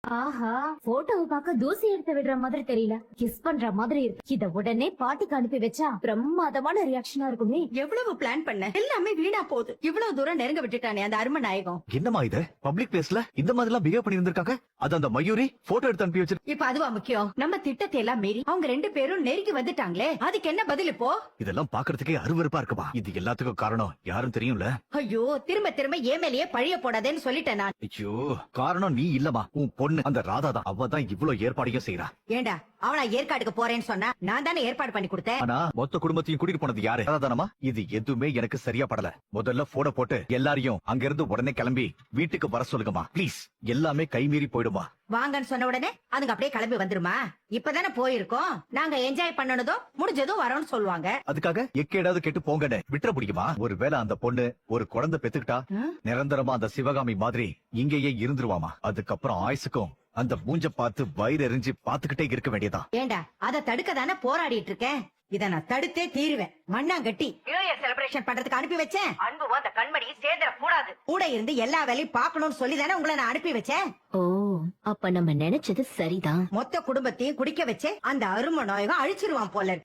ஆஹா, போட்டோவை பார்க்க தூசி எடுத்து விடுற மாதிரி தெரியல, கிஸ் பண்ற மாதிரி இருக்கு. இத உடனே பாட்டிக்கு அனுப்பி வச்சா பிரமாதமான ரியாக்ஷனா இருக்குமே. எவ்வளவு பிளான் பண்ண, எல்லாமே வீணா போகுது. இவ்வளவு தூரம் நெருங்க விட்டுட்டானே அந்த அரும நாயகம். என்னமா இது, பப்ளிக் பிளேஸ்ல இந்த மாதிரி எல்லாம் பிஹேவ் பண்ணி இருந்திருக்காங்க. அது அந்த மயூரி போட்டோ எடுத்து அனுப்பி வச்சிரு. இப்ப அதுவா முக்கியம்? நம்ம திட்டத்தை எல்லாம் மீறி அவங்க 2 பேரும் நெருங்கி வந்துட்டாங்களே, அதுக்கு என்ன பதில் இப்போ? இதெல்லாம் பாக்குறதுக்கே அருவருப்பா இருக்குமா. இது எல்லாத்துக்கும் காரணம் யாரும் தெரியும்ல. ஐயோ, திரும்ப திரும்ப ஏன் மேலேயே பழிய போடாதேன்னு சொல்லிட்டேன் நான். ஐயோ, காரணம் நீ இல்லமா, உன் பொண்ணு அந்த ராதா தான். அவ தான் இவ்வளவு ஏற்பாடையும் செய்யறா. ஏண்டா, அவளா ஏற்காடுக்கு போறேன்னு சொன்னா நான் தானே ஏற்பாடு பண்ணி கொடுத்தேன். ஆனா மொத்த குடும்பத்தையும் கூட்டிட்டு போனது யாரு? ராதாதானமா? இது எதுவுமே எனக்கு சரியா படல. முதல்ல போன போட்டு எல்லாரையும் அங்க இருந்து உடனே கிளம்பி வீட்டுக்கு வர சொல்லுங்கம்மா பிளீஸ். எல்லாமே கைமீறி போயிடுமா. வாங்கன்னு சொன்ன உடனே அதுங்க அப்படியே கிளம்பி வந்துருமா? இப்பதானே போயிருக்கோம், நாங்க என்ஜாய் பண்ணனதும் முடிஞ்சதும் வரோம்னு சொல்லுவாங்க. அதுக்காக எக்கேடாவது கெட்டு போங்கன்னு விட்டுற முடியுமா? ஒருவேளை அந்த பொண்ணு ஒரு குழந்தை பெத்துக்கிட்டா நிரந்தரமா அந்த சிவகாமி மாதிரி இங்கேயே இருந்துருவாமா. அதுக்கப்புறம் ஆயுசுக்கும் அந்த மூஞ்ச பார்த்து வயிறு எரிஞ்சு பாத்துக்கிட்டே இருக்க வேண்டியதா. ஏண்டா, அதை தடுக்க தானே போராடிட்டு இருக்கேன். இத நான் தடுத்தே தீருவேன். மண்ணாங்கட்டி நியூ இயர் செலிப்ரேஷன் பண்றதுக்கு அனுப்பி வச்சேன். அன்பும் அந்த கண்மணியும் சேர்ந்துட கூடாது. கூட இருந்து எல்லா வேலையும் பாக்கணும்னு சொல்லி தானே உங்களை நான் அனுப்பி வச்சேன். ஓ, அப்ப நம்ம நினைச்சது சரிதான். மொத்த குடும்பத்தையும் குடிக்க வச்சு அந்த அரும நாயகம் அழிச்சிருவான் போல இருக்கு.